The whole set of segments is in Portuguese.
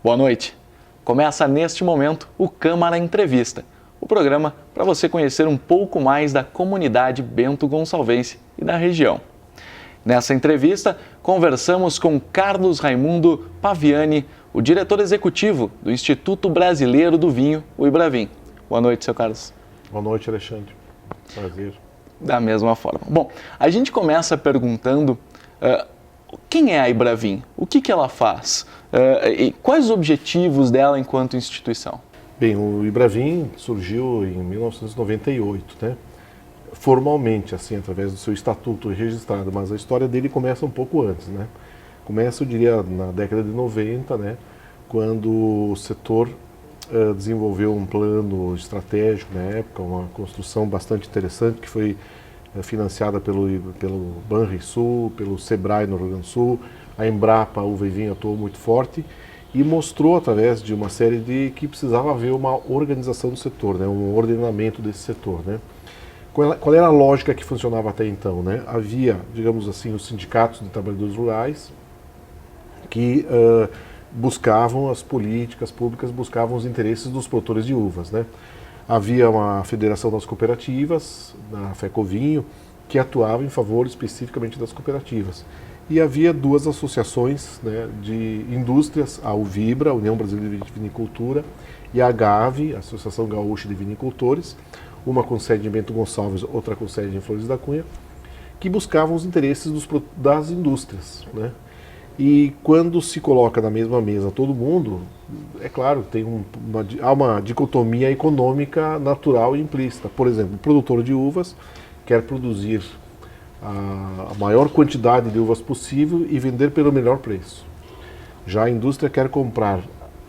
Boa noite. Começa neste momento o Câmara Entrevista, o programa para você conhecer um pouco mais da comunidade Bento Gonçalvense e da região. Nessa entrevista, conversamos com Carlos Raimundo Paviani, o diretor executivo do Instituto Brasileiro do Vinho, o Ibravin. Boa noite, seu Carlos. Boa noite, Alexandre. Prazer. Da mesma forma. Bom, a gente começa perguntando quem é a Ibravin, o que ela faz e quais os objetivos dela enquanto instituição. Bem, o Ibravin surgiu em 1998, né? Formalmente, assim, através do seu estatuto registrado, mas a história dele começa um pouco antes, né? Começa, eu diria, na década de 90, né? Quando o setor desenvolveu um plano estratégico na época, uma construção bastante interessante que foi financiada pelo Banrisul, pelo Sebrae no Rio Grande do Sul. A Embrapa, o Vinho atuou muito forte e mostrou através de uma série de que precisava haver uma organização do setor, né, um ordenamento desse setor, né. Qual era a lógica que funcionava até então, né? Havia, digamos assim, os sindicatos de trabalhadores rurais que buscavam as políticas públicas, buscavam os interesses dos produtores de uvas, né? Havia uma federação das cooperativas, a FECOVinho, que atuava em favor especificamente das cooperativas. E havia duas associações, né, de indústrias, a UVIBRA, a União Brasileira de Vinicultura, e a AGAVE, a Associação Gaúcha de Vinicultores, uma com sede em Bento Gonçalves, outra com sede em Flores da Cunha, que buscavam os interesses das indústrias, né? E quando se coloca na mesma mesa todo mundo, é claro, há uma dicotomia econômica natural e implícita. Por exemplo, o produtor de uvas quer produzir a maior quantidade de uvas possível e vender pelo melhor preço. Já a indústria quer comprar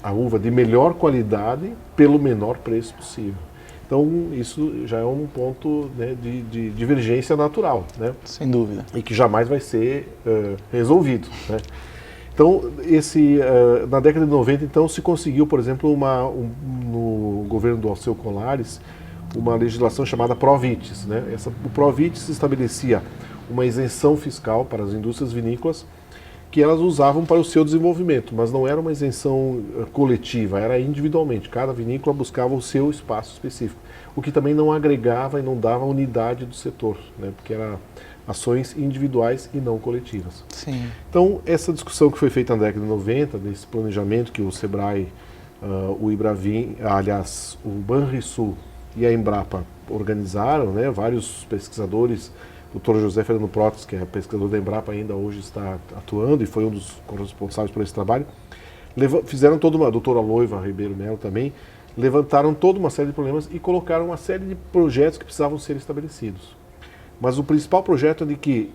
a uva de melhor qualidade pelo menor preço possível. Então, isso já é um ponto, né, de divergência natural, né? Sem dúvida. E que jamais vai ser resolvido, né? Então, na década de 90, então, se conseguiu, por exemplo, no governo do Alceu Colares, uma legislação chamada Provites, né? O Provites estabelecia uma isenção fiscal para as indústrias vinícolas que elas usavam para o seu desenvolvimento, mas não era uma isenção coletiva, era individualmente. Cada vinícola buscava o seu espaço específico, o que também não agregava e não dava unidade do setor, né? Porque eram ações individuais e não coletivas. Sim. Então, essa discussão que foi feita na década de 90, desse planejamento que o Sebrae, o Ibravin, aliás, o Banrisul e a Embrapa organizaram, né? Vários pesquisadores. O Dr. José Fernando Protes, que é pesquisador da Embrapa, ainda hoje está atuando e foi um dos responsáveis por esse trabalho, fizeram a doutora Loiva Ribeiro Melo também, levantaram toda uma série de problemas e colocaram uma série de projetos que precisavam ser estabelecidos. Mas o principal projeto é de que,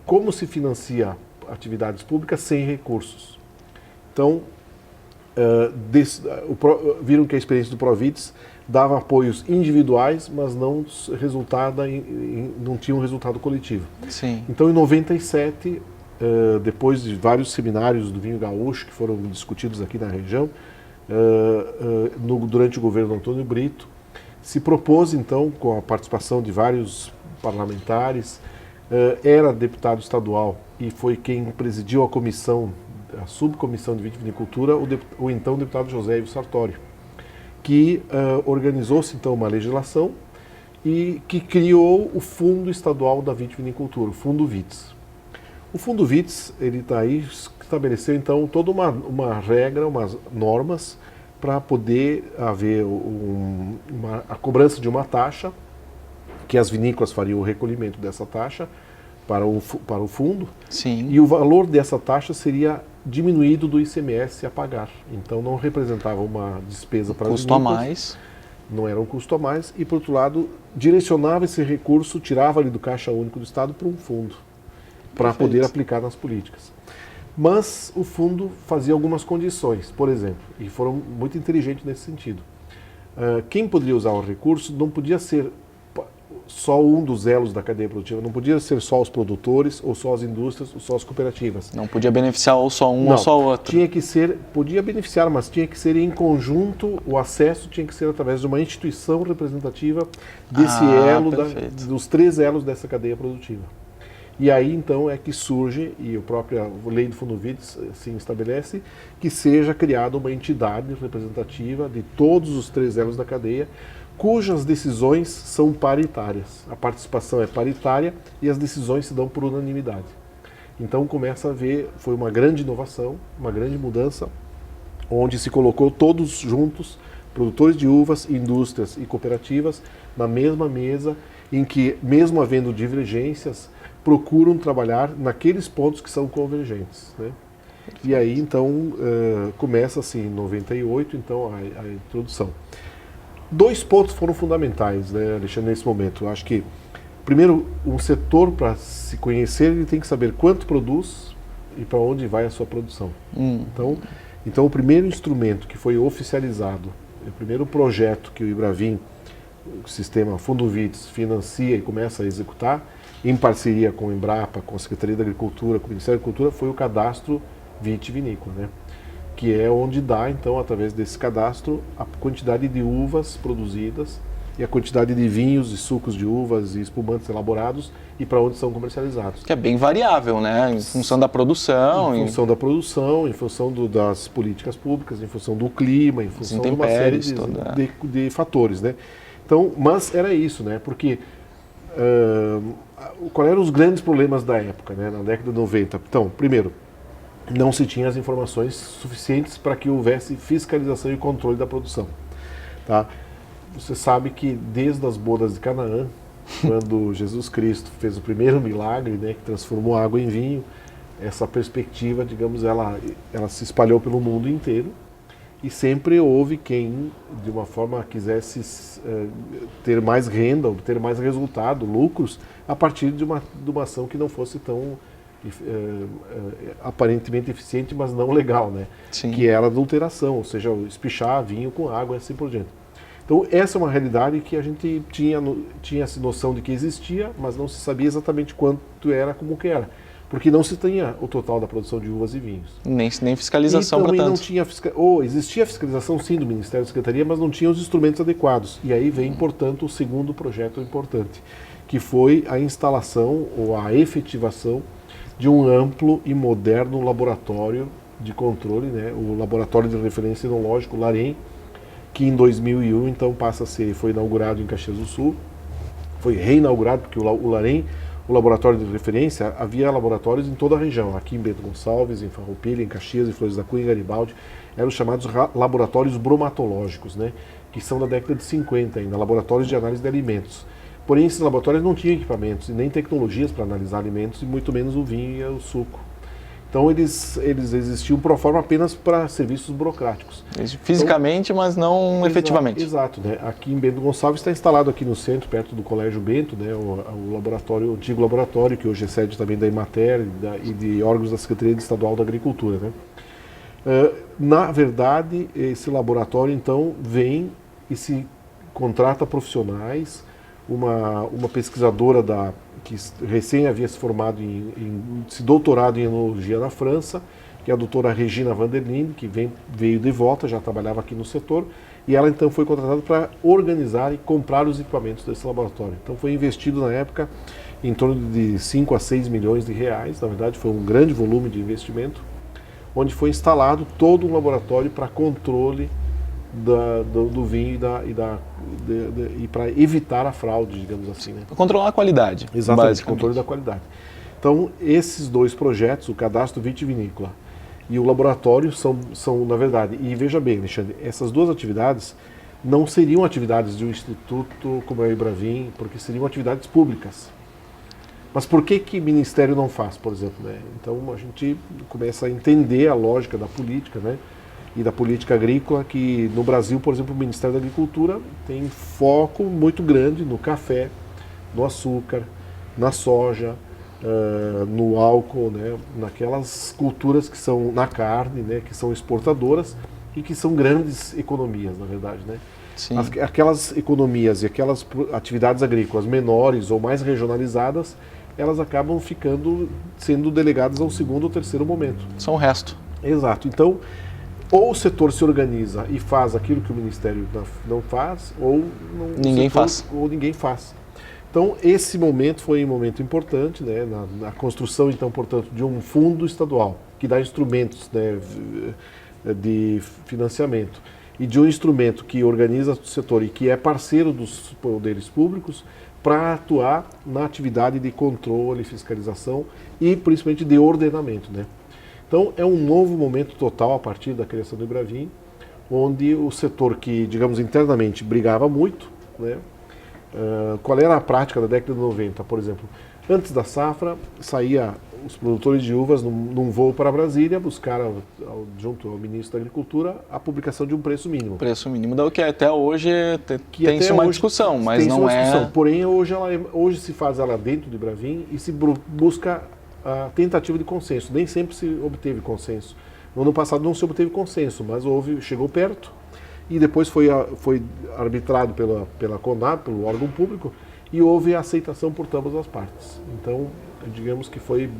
como se financia atividades públicas sem recursos? Então, viram que a experiência do Provites dava apoios individuais, mas não tinha um resultado coletivo. Sim. Então, em 97, depois de vários seminários do vinho gaúcho que foram discutidos aqui na região, durante o governo Antônio Brito, se propôs, então, com a participação de vários parlamentares, era deputado estadual e foi quem presidiu a subcomissão de vitivinicultura, o então deputado José Ivo Sartori, que organizou-se então uma legislação e que criou o Fundo Estadual da Vitivinicultura, o Fundo VITS. O Fundo VITS, ele está aí, estabeleceu então toda uma regra, umas normas para poder haver a cobrança de uma taxa, que as vinícolas fariam o recolhimento dessa taxa para o fundo. Sim. E o valor dessa taxa seria diminuído do ICMS a pagar. Então não representava uma despesa para as vinícolas. Custo a mais. Não era um custo a mais. E, por outro lado, direcionava esse recurso, tirava ali do Caixa Único do Estado para um fundo, para poder aplicar nas políticas. Mas o fundo fazia algumas condições, por exemplo, e foram muito inteligentes nesse sentido. Quem poderia usar o recurso não podia ser só um dos elos da cadeia produtiva, não podia ser só os produtores, ou só as indústrias, ou só as cooperativas. Não podia beneficiar ou só um ou só outro. Tinha que ser, podia beneficiar, mas tinha que ser em conjunto, o acesso tinha que ser através de uma instituição representativa desse elo, dos três elos dessa cadeia produtiva. E aí então é que surge, e a própria lei do Fundovitz assim estabelece, que seja criada uma entidade representativa de todos os 3 elos da cadeia, cujas decisões são paritárias. A participação é paritária e as decisões se dão por unanimidade. Então começa a ver, foi uma grande inovação, uma grande mudança, onde se colocou todos juntos, produtores de uvas, indústrias e cooperativas, na mesma mesa, em que, mesmo havendo divergências, procuram trabalhar naqueles pontos que são convergentes, né? E aí, então, começa assim, em 98, então, a introdução. 2 pontos foram fundamentais, né, Alexandre, nesse momento. Eu acho que, primeiro, um setor, para se conhecer, ele tem que saber quanto produz e para onde vai a sua produção. Então, o primeiro instrumento que foi oficializado, o primeiro projeto que o Ibravin, o sistema Fundovitz, financia e começa a executar, em parceria com o Embrapa, com a Secretaria da Agricultura, com o Ministério da Agricultura, foi o cadastro vitivinícola, né? Que é onde dá, então, através desse cadastro, a quantidade de uvas produzidas e a quantidade de vinhos e sucos de uvas e espumantes elaborados e para onde são comercializados. Que é bem variável, né? Em função da produção. Em função da produção, em função das políticas públicas, em função do clima, em função de uma série de fatores, né? Então, mas era isso, né? Porque quais eram os grandes problemas da época, né? Na década de 90? Então, primeiro, não se tinha as informações suficientes para que houvesse fiscalização e controle da produção, tá? Você sabe que desde as bodas de Canaã, quando Jesus Cristo fez o primeiro milagre, né, que transformou água em vinho, essa perspectiva, digamos, ela se espalhou pelo mundo inteiro e sempre houve quem, de uma forma, quisesse ter mais renda, obter mais resultado, lucros, a partir de uma ação que não fosse tão aparentemente eficiente, mas não legal, né? Sim. Que era a adulteração, ou seja, espichar vinho com água e assim por diante. Então, essa é uma realidade que a gente tinha essa noção de que existia, mas não se sabia exatamente quanto era, como que era. Porque não se tinha o total da produção de uvas e vinhos. Nem fiscalização para tanto. E também não tinha existia fiscalização, sim, do Ministério da Secretaria, mas não tinha os instrumentos adequados. E aí vem, portanto, o segundo projeto importante, que foi a instalação ou a efetivação de um amplo e moderno laboratório de controle, né? O Laboratório de Referência Enológico, LAREN, que em 2001, então, foi inaugurado em Caxias do Sul, foi reinaugurado, porque o LAREN, o laboratório de referência, havia laboratórios em toda a região, aqui em Bento Gonçalves, em Farroupilha, em Caxias, em Flores da Cunha, em Garibaldi, eram os chamados laboratórios bromatológicos, né, que são da década de 50 ainda, laboratórios de análise de alimentos. Porém, esses laboratórios não tinham equipamentos e nem tecnologias para analisar alimentos, e muito menos o vinho e o suco. Então, eles existiam pro forma apenas para serviços burocráticos. Fisicamente, então, mas não efetivamente. Exato, né? Aqui em Bento Gonçalves está instalado aqui no centro, perto do Colégio Bento, né? O laboratório, o antigo laboratório, que hoje é sede também da Emater e de órgãos da Secretaria Estadual da Agricultura, né? Na verdade, esse laboratório, então, vem e se contrata profissionais, uma pesquisadora que recém havia se formado se doutorado em enologia na França, que é a doutora Regina van der Linde, que veio de volta, já trabalhava aqui no setor, e ela então foi contratada para organizar e comprar os equipamentos desse laboratório. Então foi investido na época em torno de 5 a 6 milhões de reais, na verdade foi um grande volume de investimento, onde foi instalado todo um laboratório para controle do vinho e para evitar a fraude, digamos assim, né? Para controlar a qualidade. Exatamente, controle da qualidade. Então, esses 2 projetos, o cadastro vitivinícola e o laboratório, são na verdade, e veja bem, Alexandre, essas 2 atividades não seriam atividades de um instituto como é o Ibravin, porque seriam atividades públicas. Mas por que o Ministério não faz, por exemplo, né? Então, a gente começa a entender a lógica da política, né? E da política agrícola, que no Brasil, por exemplo, o Ministério da Agricultura tem foco muito grande no café, no açúcar, na soja, no álcool, né, naquelas culturas que são na carne, né, que são exportadoras e que são grandes economias, na verdade, né? Sim. Aquelas economias e aquelas atividades agrícolas menores ou mais regionalizadas, elas acabam sendo delegadas ao segundo ou terceiro momento. São o resto. Exato. Então, ou o setor se organiza e faz aquilo que o Ministério não faz, ou ninguém faz. Então, esse momento foi um momento importante, né, na construção, então, portanto, de um fundo estadual, que dá instrumentos, né, de financiamento, e de um instrumento que organiza o setor e que é parceiro dos poderes públicos para atuar na atividade de controle, fiscalização e, principalmente, de ordenamento, né. Então, é um novo momento total a partir da criação do Ibravin, onde o setor que, digamos, internamente brigava muito, né. Qual era a prática da década de 90, por exemplo? Antes da safra, saía os produtores de uvas num voo para Brasília buscar, junto ao ministro da Agricultura, a publicação de um preço mínimo. Preço mínimo, da que até hoje tem-se uma discussão, mas não é... Porém, hoje se faz ela dentro do Ibravin e se busca a tentativa de consenso. Nem sempre se obteve consenso. No ano passado não se obteve consenso, mas chegou perto. E depois foi arbitrado pela CONAB, pelo órgão público, e houve a aceitação por ambas as partes. Então, digamos que foi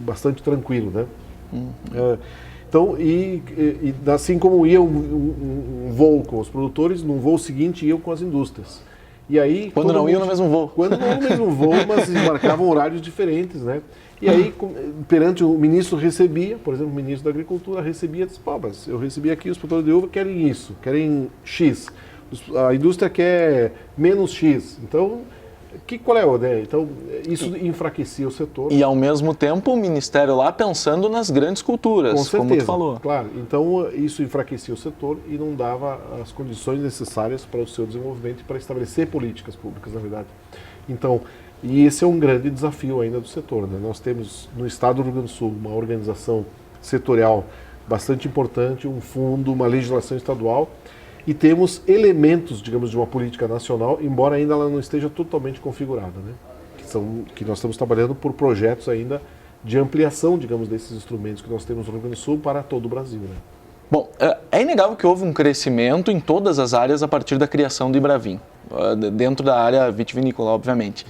bastante tranquilo, né? Então, assim como ia um voo com os produtores, num voo seguinte iam com as indústrias. E aí, quando não iam no mesmo voo. Quando não no mesmo voo, mas marcavam horários diferentes, né? E aí, perante o ministro recebia, por exemplo, o ministro da Agricultura recebia e disse, pô, mas eu recebi aqui, os produtores de uva querem isso, querem X. A indústria quer menos X. Então, qual é a ideia? Então, isso enfraquecia o setor. E, ao mesmo tempo, o Ministério lá pensando nas grandes culturas, com certeza, como tu falou. Claro. Então, isso enfraquecia o setor e não dava as condições necessárias para o seu desenvolvimento e para estabelecer políticas públicas, na verdade. Então, e esse é um grande desafio ainda do setor, né? Nós temos no estado do Rio Grande do Sul uma organização setorial bastante importante, um fundo, uma legislação estadual, e temos elementos, digamos, de uma política nacional, embora ainda ela não esteja totalmente configurada, né? Que nós estamos trabalhando por projetos ainda de ampliação, digamos, desses instrumentos que nós temos no Rio Grande do Sul para todo o Brasil, né? Bom, é inegável que houve um crescimento em todas as áreas a partir da criação do Ibravin, dentro da área vitivinícola, obviamente.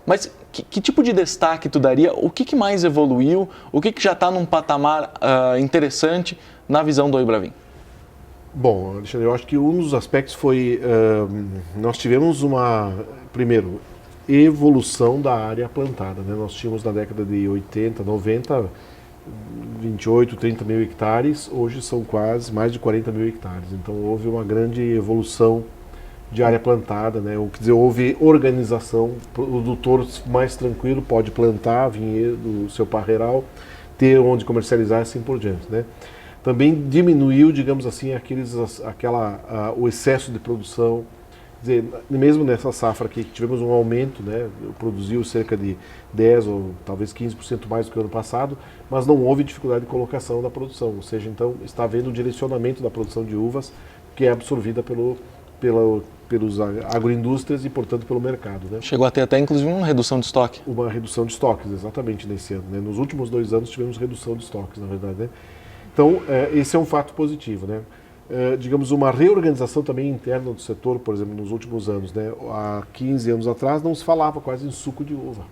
Mas que tipo de destaque tu daria? O que mais evoluiu? O que já está num patamar interessante na visão do Ibravin? Bom, Alexandre, eu acho que um dos aspectos foi, nós tivemos primeiro, evolução da área plantada, né? Nós tínhamos na década de 80, 90, 28, 30 mil hectares, hoje são quase mais de 40 mil hectares. Então houve uma grande evolução de área plantada, né? Quer dizer, houve organização, o produtor mais tranquilo pode plantar vinhedo, o seu parreiral, ter onde comercializar e assim por diante, né? Também diminuiu, digamos assim, o excesso de produção. Quer dizer, mesmo nessa safra aqui, que tivemos um aumento, né, produziu cerca de 10% ou talvez 15% mais do que o ano passado, mas não houve dificuldade de colocação da produção, ou seja, então está havendo um direcionamento da produção de uvas que é absorvida pelos agroindústrias e, portanto, pelo mercado, né? Chegou a ter até, inclusive, uma redução de estoque. Uma redução de estoques, exatamente, nesse ano, né? Nos últimos 2 anos tivemos redução de estoques, na verdade, né? Então, esse é um fato positivo, né? Digamos, uma reorganização também interna do setor, por exemplo, nos últimos anos, né? Há 15 anos atrás não se falava quase em suco de uva.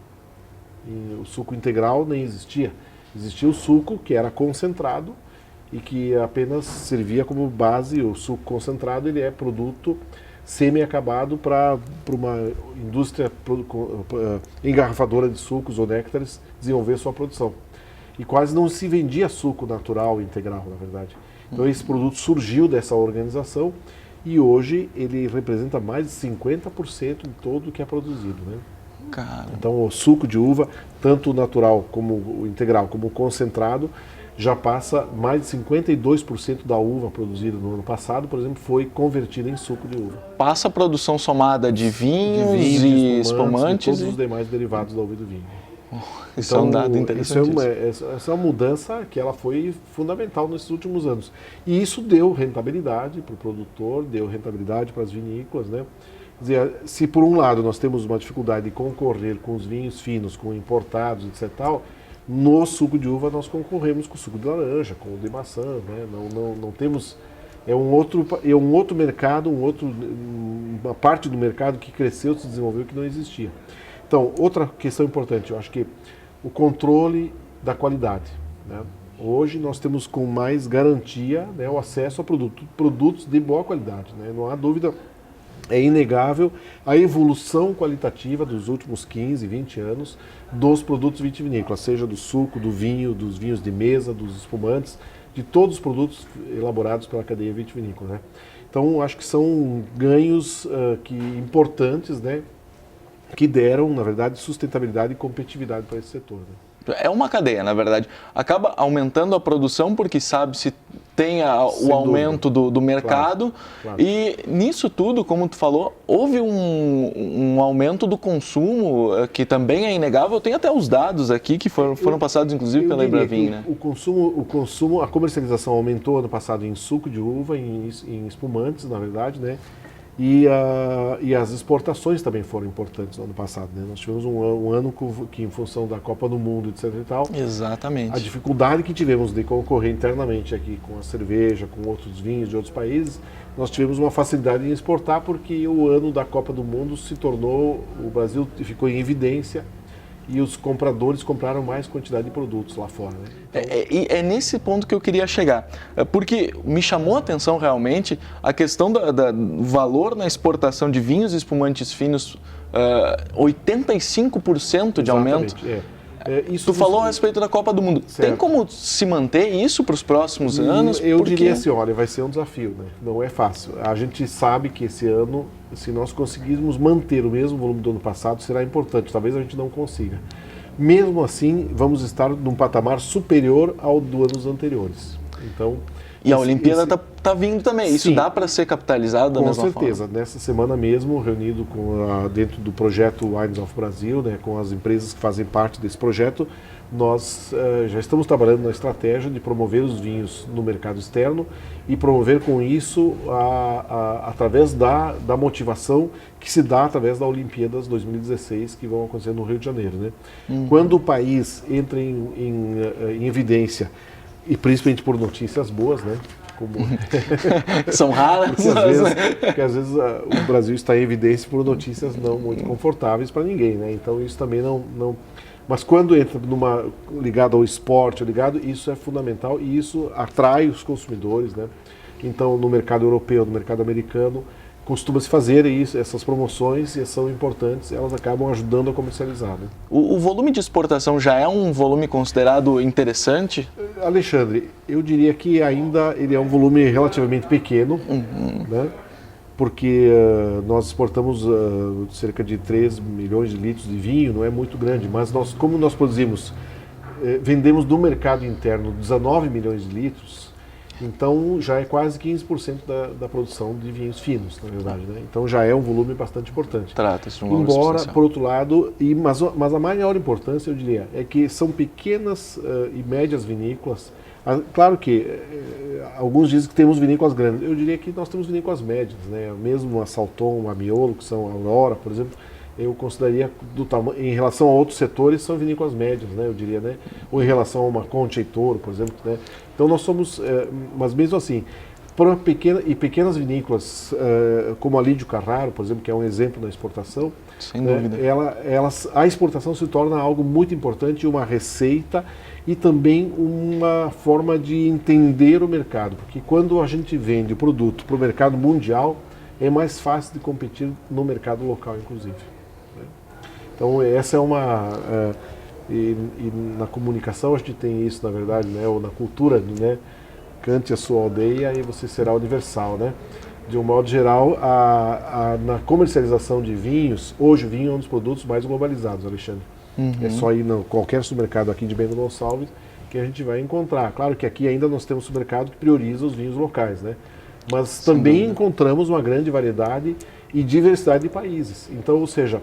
O suco integral nem existia. Existia o suco que era concentrado e que apenas servia como base. O suco concentrado, ele é produto semi-acabado para uma indústria engarrafadora de sucos ou néctares desenvolver sua produção. E quase não se vendia suco natural integral, na verdade. Então esse produto surgiu dessa organização e hoje ele representa mais de 50% de todo o que é produzido, né? Cara. Então o suco de uva, tanto o natural como o integral, como o concentrado, já passa mais de 52% da uva produzida no ano passado, por exemplo, foi convertida em suco de uva. Passa a produção somada de vinhos e espumantes e todos os demais derivados da uva e do vinho. Isso é um dado interessante. Essa é uma mudança que ela foi fundamental nesses últimos anos. E isso deu rentabilidade para o produtor, deu rentabilidade para as vinícolas, né? Quer dizer, se por um lado nós temos uma dificuldade de concorrer com os vinhos finos, com importados, etc. Tal, no suco de uva nós concorremos com o suco de laranja, com o de maçã, né? Não temos... É um outro mercado, uma parte do mercado que cresceu, se desenvolveu, que não existia. Então, outra questão importante, eu acho que o controle da qualidade, né? Hoje nós temos com mais garantia, né, o acesso a produtos de boa qualidade, né? Não há dúvida é inegável a evolução qualitativa dos últimos 15, 20 anos dos produtos vitivinícolas, seja do suco, do vinho, dos vinhos de mesa, dos espumantes, de todos os produtos elaborados pela cadeia vitivinícola, né? Então, acho que são ganhos importantes, né, que deram, na verdade, sustentabilidade e competitividade para esse setor, né? É uma cadeia, na verdade. Acaba aumentando a produção porque sabe se tem o aumento do mercado. Claro. E nisso tudo, como tu falou, houve um aumento do consumo que também é inegável. Tem até os dados aqui que foram passados, inclusive, pela Ebravin, né? O consumo, a comercialização aumentou ano passado em suco de uva, em espumantes, na verdade, né? E as exportações também foram importantes no ano passado, né? Nós tivemos um ano que, em função da Copa do Mundo, etc. e tal, exatamente, a dificuldade que tivemos de concorrer internamente aqui com a cerveja, com outros vinhos de outros países, nós tivemos uma facilidade em exportar porque o ano da Copa do Mundo o Brasil ficou em evidência e os compradores compraram mais quantidade de produtos lá fora, né? Então, é nesse ponto que eu queria chegar, porque me chamou a atenção realmente a questão do valor na exportação de vinhos e espumantes finos, 85% de aumento. Tu falou a respeito da Copa do Mundo. Certo. Tem como se manter isso para os próximos anos? Eu diria assim, olha, vai ser um desafio, né? Não é fácil. A gente sabe que esse ano, se nós conseguirmos manter o mesmo volume do ano passado, será importante. Talvez a gente não consiga. Mesmo assim, vamos estar num patamar superior ao dos anos anteriores. Então, e a Olimpíada está vindo também. Isso sim, dá para ser capitalizado da mesma forma? Com certeza. Nessa semana mesmo, reunido dentro do projeto Wines of Brazil, né, com as empresas que fazem parte desse projeto, nós já estamos trabalhando na estratégia de promover os vinhos no mercado externo e promover com isso através da motivação que se dá através da Olimpíadas 2016 que vão acontecer no Rio de Janeiro, né? Quando o país entra em evidência, e principalmente por notícias boas, né? Como... São raras. porque às vezes o Brasil está em evidência por notícias não muito confortáveis para ninguém, né? Então isso também não... Mas quando entra ligado ao esporte, isso é fundamental e isso atrai os consumidores, né? Então no mercado europeu, no mercado americano, costuma-se fazer essas promoções e são importantes, elas acabam ajudando a comercializar, né? O volume de exportação já é um volume considerado interessante? Alexandre, eu diria que ainda ele é um volume relativamente pequeno, né? Porque nós exportamos cerca de 3 milhões de litros de vinho, não é muito grande, mas como nós produzimos, vendemos no mercado interno 19 milhões de litros, então já é quase 15% da produção de vinhos finos, na verdade, né? Então já é um volume bastante importante. Trata-se de um volume Embora, substancial. por outro lado, mas a maior importância, eu diria, é que são pequenas e médias vinícolas. Claro que alguns dizem que temos vinícolas grandes, eu diria que nós temos vinícolas médias, né? Mesmo a Salton, a Miolo, que são a Aurora, por exemplo, eu consideraria em relação a outros setores são vinícolas médias, né? Eu diria, né? Ou em relação a uma Concha e Toro, por exemplo, né? Então nós somos, mas mesmo assim, para pequenas vinícolas, como a Lídio Carraro, por exemplo, que é um exemplo na exportação, sem dúvida, a exportação se torna algo muito importante, uma receita e também uma forma de entender o mercado, porque quando a gente vende o produto para o mercado mundial, é mais fácil de competir no mercado local, inclusive. Então essa é e na comunicação a gente tem isso, na verdade, né? Ou na cultura, né? Cante a sua aldeia e você será universal, né? De um modo geral, na comercialização de vinhos, hoje o vinho é um dos produtos mais globalizados, Alexandre. É só ir em qualquer supermercado aqui de Bento Gonçalves que a gente vai encontrar. Claro que aqui ainda nós temos supermercado que prioriza os vinhos locais, né? Mas também encontramos uma grande variedade e diversidade de países. Então, ou seja,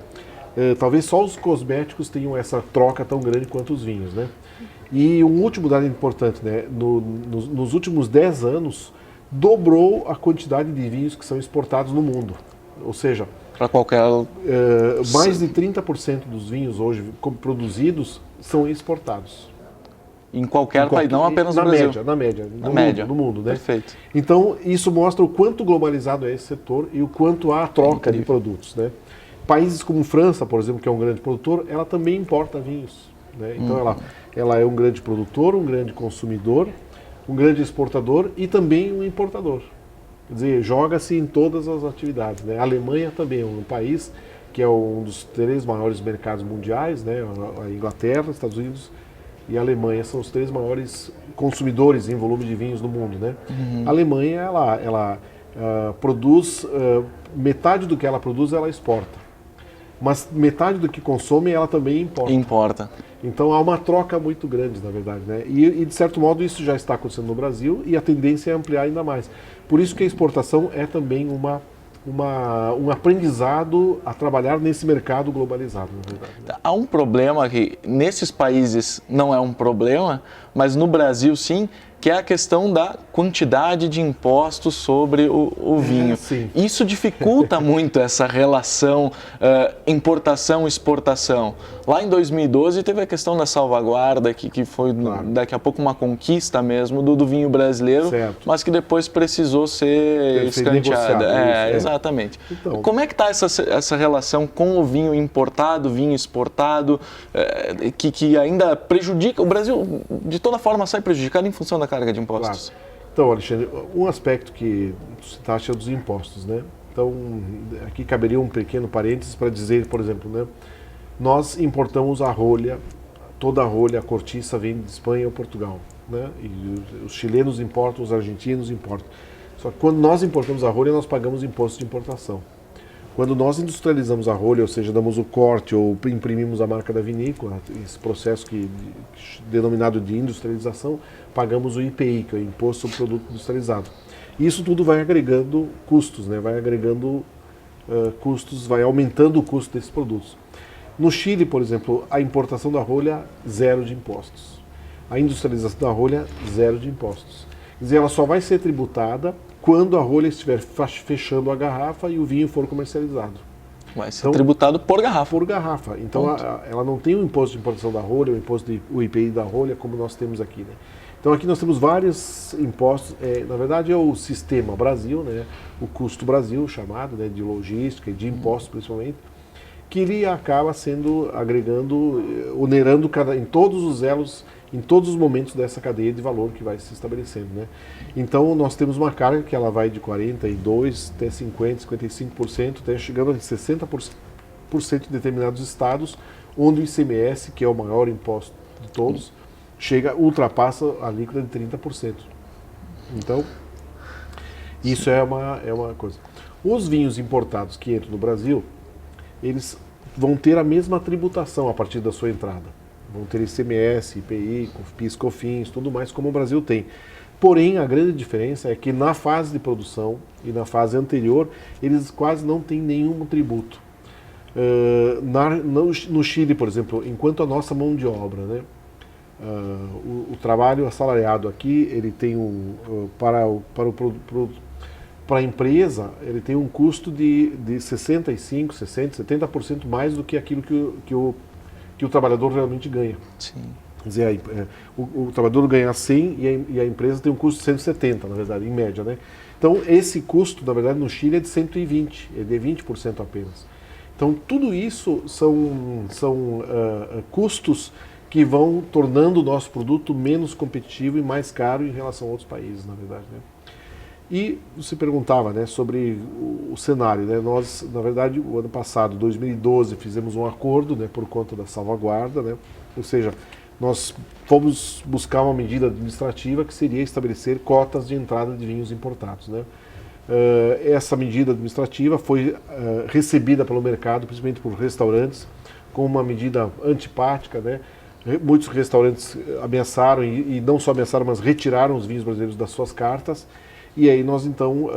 talvez só os cosméticos tenham essa troca tão grande quanto os vinhos, né? E um último dado importante, né? Nos últimos 10 anos, dobrou a quantidade de vinhos que são exportados no mundo. Ou seja, para qualquer... mais de 30% dos vinhos hoje produzidos são exportados. Em qualquer país, não apenas no Brasil. Na média, no mundo, né? Perfeito. Então, isso mostra o quanto globalizado é esse setor e o quanto há troca de produtos, né? Países como França, por exemplo, que é um grande produtor, ela também importa vinhos, né? Então, ela é um grande produtor, um grande consumidor, um grande exportador e também um importador. Quer dizer, joga-se em todas as atividades, né? A Alemanha também é um país que é um dos 3 maiores mercados mundiais, né? A Inglaterra, Estados Unidos e a Alemanha são os 3 maiores consumidores em volume de vinhos no mundo, né? A Alemanha, ela produz, metade do que ela produz, ela exporta. Mas metade do que consome, ela também importa. Então há uma troca muito grande, na verdade, né? E de certo modo isso já está acontecendo no Brasil e a tendência é ampliar ainda mais. Por isso que a exportação é também um aprendizado a trabalhar nesse mercado globalizado, na verdade, né? Há um problema que nesses países não é um problema, mas no Brasil sim, que é a questão da quantidade de impostos sobre o vinho. Isso dificulta muito essa relação importação-exportação. Lá em 2012 teve a questão da salvaguarda, que foi daqui a pouco uma conquista mesmo do vinho brasileiro, mas que depois precisou ser escanteada. Exatamente. Então, como é que está essa relação com o vinho importado, vinho exportado, que ainda prejudica? O Brasil, de toda forma, sai prejudicado em função da carga de impostos. Claro. Então, Alexandre, um aspecto que você taxa é dos impostos, né? Então, aqui caberia um pequeno parênteses para dizer, por exemplo, né? Nós importamos a rolha, toda a rolha, a cortiça vem de Espanha ou Portugal, né? E os chilenos importam, os argentinos importam. Só que quando nós importamos a rolha, nós pagamos imposto de importação. Quando nós industrializamos a rolha, ou seja, damos o corte ou imprimimos a marca da vinícola, esse processo denominado de industrialização, pagamos o IPI, que é o Imposto sobre Produto Industrializado. E isso tudo vai agregando custos, né? Vai agregando custos, vai aumentando o custo desses produtos. No Chile, por exemplo, a importação da rolha, 0 de impostos. A industrialização da rolha, 0 de impostos. Quer dizer, ela só vai ser tributada quando a rolha estiver fechando a garrafa e o vinho for comercializado. Vai ser tributado por garrafa. Por garrafa. Então, ela não tem o imposto de importação da rolha, o IPI da rolha, como nós temos aqui, né? Então, aqui nós temos vários impostos. Na verdade, é o Sistema Brasil, né? O Custo Brasil, chamado, né? De logística e de impostos, principalmente, que ele acaba onerando em todos os elos, em todos os momentos dessa cadeia de valor que vai se estabelecendo, né? Então, nós temos uma carga que ela vai de 42% até 50%, 55%, até chegando a 60% em determinados estados, onde o ICMS, que é o maior imposto de todos, ultrapassa a alíquota de 30%. Então, isso é uma coisa. Os vinhos importados que entram no Brasil, eles vão ter a mesma tributação a partir da sua entrada. Vão ter ICMS, IPI, PIS, COFINS, tudo mais como o Brasil tem. Porém, a grande diferença é que na fase de produção e na fase anterior, eles quase não têm nenhum tributo. No Chile, por exemplo, enquanto a nossa mão de obra, né, o trabalho assalariado aqui, ele tem para a empresa, ele tem um custo de 65%, 60%, 70% mais do que aquilo que o trabalhador realmente ganha. Sim. Quer dizer, o trabalhador ganha 100 e a empresa tem um custo de 170, na verdade, em média, né? Então, esse custo, na verdade, no Chile é de 120, é de 20% apenas. Então, tudo isso são custos que vão tornando o nosso produto menos competitivo e mais caro em relação a outros países, na verdade, né? E você perguntava, né, sobre o cenário, né? Nós, na verdade, o ano passado, 2012, fizemos um acordo, né, por conta da salvaguarda, né? Ou seja, nós fomos buscar uma medida administrativa que seria estabelecer cotas de entrada de vinhos importados, né? Essa medida administrativa foi recebida pelo mercado, principalmente por restaurantes, como uma medida antipática, né? Muitos restaurantes ameaçaram, e não só ameaçaram, mas retiraram os vinhos brasileiros das suas cartas. E aí nós, então,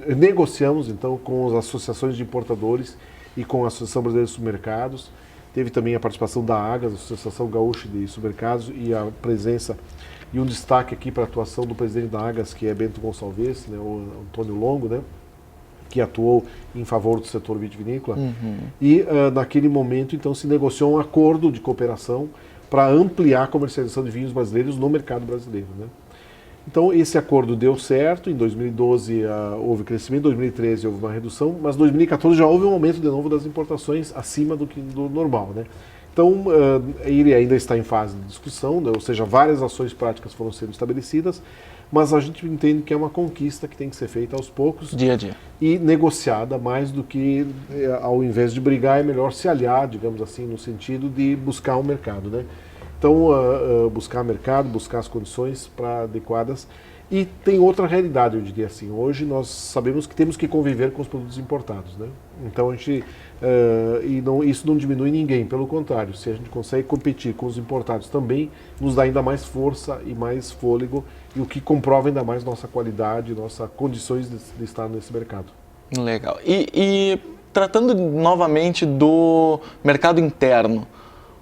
negociamos então, com as associações de importadores e com a Associação Brasileira de Supermercados. Teve também a participação da AGAS, a Associação Gaúcha de Supermercados, e a presença e um destaque aqui para a atuação do presidente da AGAS, que é Bento Gonçalves, né, o Antônio Longo, né, que atuou em favor do setor vitivinícola. E naquele momento, então, se negociou um acordo de cooperação para ampliar a comercialização de vinhos brasileiros no mercado brasileiro, né? Então, esse acordo deu certo. Em 2012 houve crescimento, em 2013 houve uma redução, mas em 2014 já houve um aumento de novo das importações acima do normal, né? Então, ele ainda está em fase de discussão, né? Ou seja, várias ações práticas foram sendo estabelecidas, mas a gente entende que é uma conquista que tem que ser feita aos poucos. Dia a dia. E negociada mais do que, ao invés de brigar, é melhor se aliar, digamos assim, no sentido de buscar um mercado, né? Então, buscar mercado, buscar as condições adequadas. E tem outra realidade, eu diria assim. Hoje nós sabemos que temos que conviver com os produtos importados, né? Então a gente isso não diminui ninguém, pelo contrário, se a gente consegue competir com os importados também, nos dá ainda mais força e mais fôlego, e o que comprova ainda mais nossa qualidade, nossas condições de estar nesse mercado. Legal. E tratando novamente do mercado interno,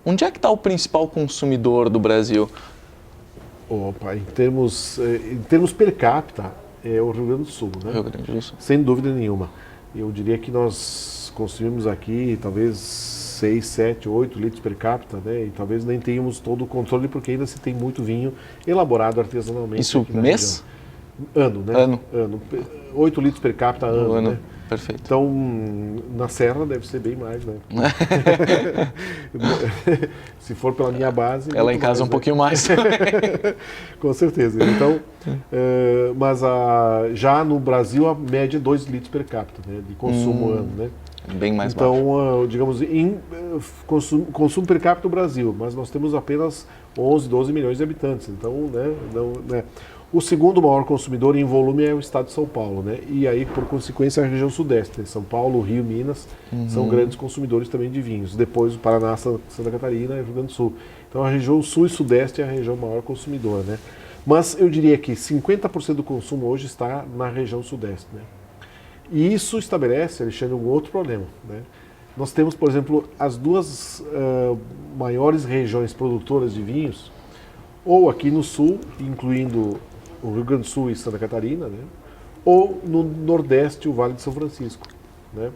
onde é que está o principal consumidor do Brasil? Opa, em termos per capita, é o Rio Grande do Sul, né? Rio Grande do Sul. Sem dúvida nenhuma. Eu diria que nós consumimos aqui talvez 6, 7, 8 litros per capita, né? E talvez nem tenhamos todo o controle, porque ainda se tem muito vinho elaborado artesanalmente. Isso mês? Região. Ano, né? Ano. 8 litros per capita ano, né? Perfeito. Então, na Serra deve ser bem mais, né? Se for pela minha base... Ela em casa mais, um pouquinho mais. Com certeza. Então, mas já no Brasil a média é 2 litros per capita, né, de consumo ano, né? Bem mais baixo. Então, digamos, consumo per capita no Brasil, mas nós temos apenas 11, 12 milhões de habitantes. Então, né? O segundo maior consumidor em volume é o estado de São Paulo, né? E aí, por consequência, a região sudeste, né? São Paulo, Rio, Minas, são grandes consumidores também de vinhos. Depois o Paraná, Santa Catarina e Rio Grande do Sul. Então a região sul e sudeste é a região maior consumidora, né? Mas eu diria que 50% do consumo hoje está na região sudeste, né? E isso estabelece, Alexandre, um outro problema, né? Nós temos, por exemplo, as duas maiores regiões produtoras de vinhos, ou aqui no sul, incluindo o Rio Grande do Sul e Santa Catarina, né? Ou no Nordeste, o Vale de São Francisco, né?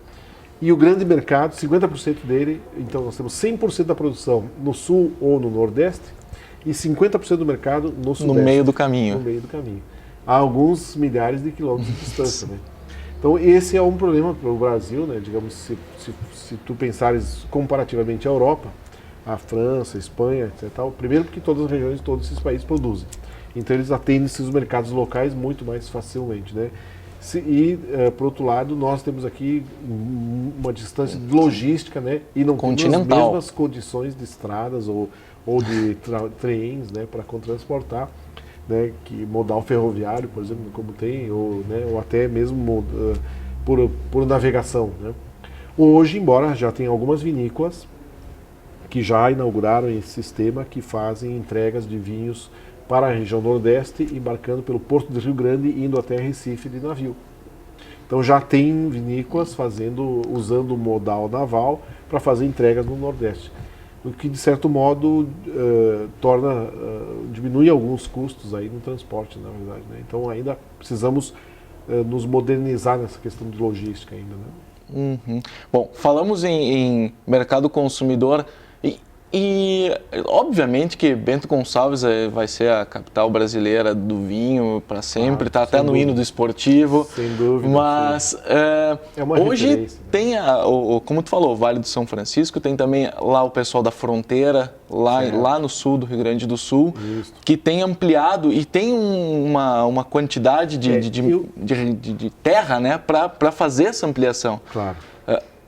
E o grande mercado, 50% dele, então nós temos 100% da produção no Sul ou no Nordeste e 50% do mercado no Sudeste. No meio do caminho. No meio do caminho. Há alguns milhares de quilômetros de distância, né? Então esse é um problema para o Brasil, né? Digamos, se tu pensares comparativamente à Europa, a França, a Espanha, etc. Primeiro porque todas as regiões, todos esses países produzem. Então eles atendem esses mercados locais muito mais facilmente, né? Por outro lado, nós temos aqui uma distância de logística, né? E não temos as mesmas condições de estradas ou de trens, né? Para transportar, né? Que modal ferroviário, por exemplo, como tem, ou até mesmo por navegação, né? Hoje, embora já tenha algumas vinícolas que já inauguraram esse sistema, que fazem entregas de vinhos para a região Nordeste, embarcando pelo Porto de Rio Grande e indo até Recife de navio. Então já tem vinícolas usando o modal naval para fazer entregas no Nordeste, o que de certo modo diminui alguns custos aí no transporte, na verdade, né? Então ainda precisamos nos modernizar nessa questão de logística ainda, né? Uhum. Bom, falamos em mercado consumidor. E obviamente que Bento Gonçalves vai ser a capital brasileira do vinho para sempre, está até no hino do esportivo. Sem dúvida. Mas hoje tem, como tu falou, o Vale do São Francisco, tem também lá o pessoal da fronteira, lá no sul do Rio Grande do Sul, que tem ampliado e tem uma quantidade de terra, né, para fazer essa ampliação. Claro.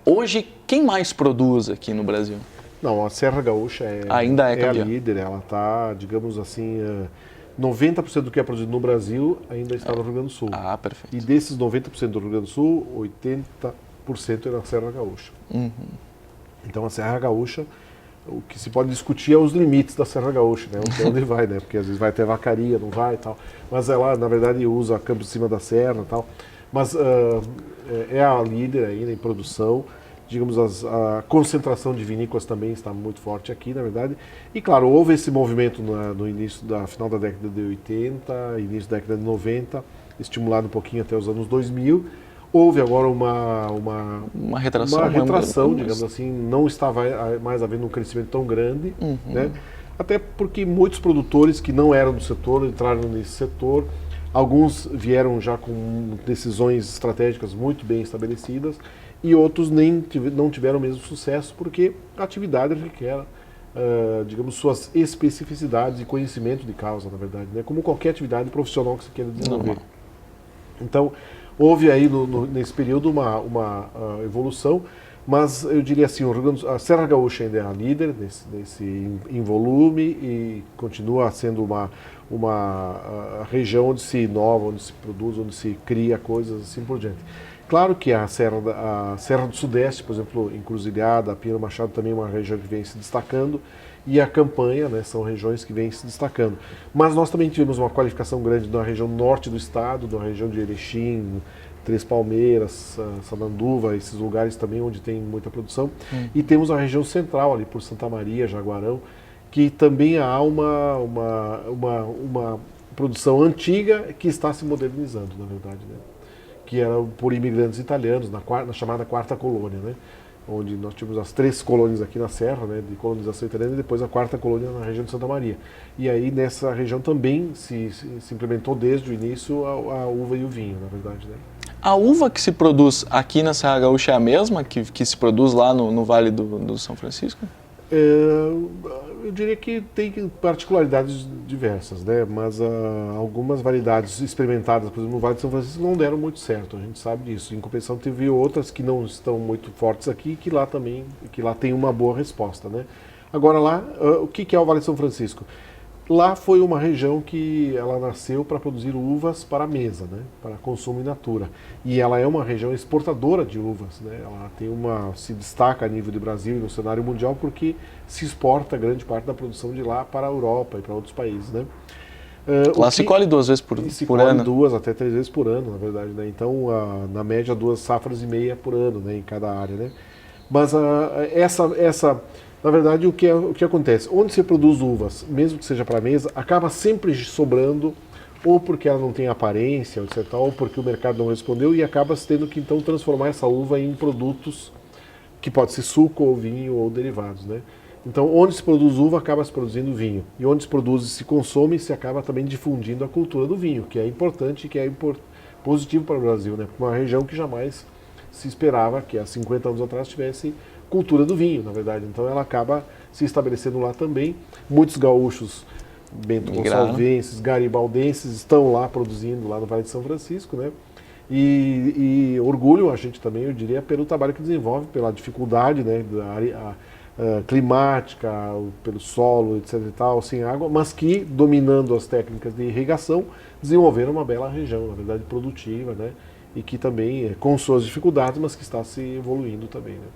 Hoje, quem mais produz aqui no Brasil? Não, a Serra Gaúcha ainda é a líder, ela está, digamos assim, 90% do que é produzido no Brasil ainda está no Rio Grande do Sul. Ah, perfeito. E desses 90% do Rio Grande do Sul, 80% é na Serra Gaúcha. Uhum. Então a Serra Gaúcha, o que se pode discutir é os limites da Serra Gaúcha, né? Onde vai, né? Porque às vezes vai até Vacaria, não vai e tal. Mas ela, na verdade, usa Campo de Cima da Serra e tal. Mas é a líder ainda em produção. Digamos, a concentração de vinícolas também está muito forte aqui, na verdade. E, claro, houve esse movimento no final da década de 80, início da década de 90, estimulado um pouquinho até os anos 2000. Houve agora uma retração, digamos assim, não estava mais havendo um crescimento tão grande, né? Até porque muitos produtores que não eram do setor entraram nesse setor. Alguns vieram já com decisões estratégicas muito bem estabelecidas, e outros não tiveram o mesmo sucesso, porque a atividade requer digamos, suas especificidades e conhecimento de causa, na verdade, né? Como qualquer atividade profissional que você queira desenvolver. Normal. Então, houve aí nesse período uma evolução, mas eu diria assim, a Serra Gaúcha ainda é a líder em volume e continua sendo uma região onde se inova, onde se produz, onde se cria coisas assim por diante. Claro que a Serra do Sudeste, por exemplo, Encruzilhada, Pinheiro Machado também é uma região que vem se destacando, e a Campanha, né, são regiões que vêm se destacando. Mas nós também tivemos uma qualificação grande na região norte do estado, na região de Erechim, Três Palmeiras, Sananduva, esses lugares também onde tem muita produção. E temos a região central, ali por Santa Maria, Jaguarão, que também há uma produção antiga que está se modernizando, na verdade, né? Que era por imigrantes italianos, na chamada Quarta Colônia, né? Onde nós tivemos as 3 colônias aqui na Serra, né, de colonização italiana, e depois a 4ª colônia na região de Santa Maria. E aí nessa região também se implementou desde o início a uva e o vinho, na verdade, né? A uva que se produz aqui na Serra Gaúcha é a mesma que se produz lá no Vale do São Francisco? Eu diria que tem particularidades diversas, né? Mas algumas variedades experimentadas, por exemplo, no Vale de São Francisco não deram muito certo, a gente sabe disso. Em compensação, teve outras que não estão muito fortes aqui, que lá tem uma boa resposta, né? Agora lá, o que é o Vale de São Francisco? Lá foi uma região que ela nasceu para produzir uvas para a mesa, né? Para consumo in natura. E ela é uma região exportadora de uvas, né? Ela se destaca a nível de Brasil e no cenário mundial porque se exporta grande parte da produção de lá para a Europa e para outros países, né? Lá se colhe 2 vezes por ano. Se colhe 2 até 3 vezes por ano, na verdade, né? Então, na média, 2 safras e meia por ano, né? Em cada área, né? Mas na verdade, o que acontece? Onde se produz uvas, mesmo que seja para a mesa, acaba sempre sobrando, ou porque ela não tem aparência, etc., ou porque o mercado não respondeu, e acaba tendo que então transformar essa uva em produtos que pode ser suco, ou vinho, ou derivados, né? Então, onde se produz uva, acaba se produzindo vinho. E onde se produz e se consome, se acaba também difundindo a cultura do vinho, que é importante e que é positivo para o Brasil, né? Uma região que jamais se esperava que há 50 anos atrás tivesse cultura do vinho, na verdade. Então ela acaba se estabelecendo lá também. Muitos gaúchos, bento gonçalvenses, garibaldenses estão lá produzindo lá no Vale de São Francisco, né? E orgulho a gente também, eu diria, pelo trabalho que desenvolve, pela dificuldade, né, climática, pelo solo, etc e tal, sem água, mas que, dominando as técnicas de irrigação, desenvolveram uma bela região, na verdade, produtiva, né? E que também, com suas dificuldades, mas que está se evoluindo também, né?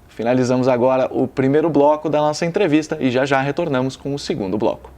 Finalizamos agora o primeiro bloco da nossa entrevista e já retornamos com o segundo bloco.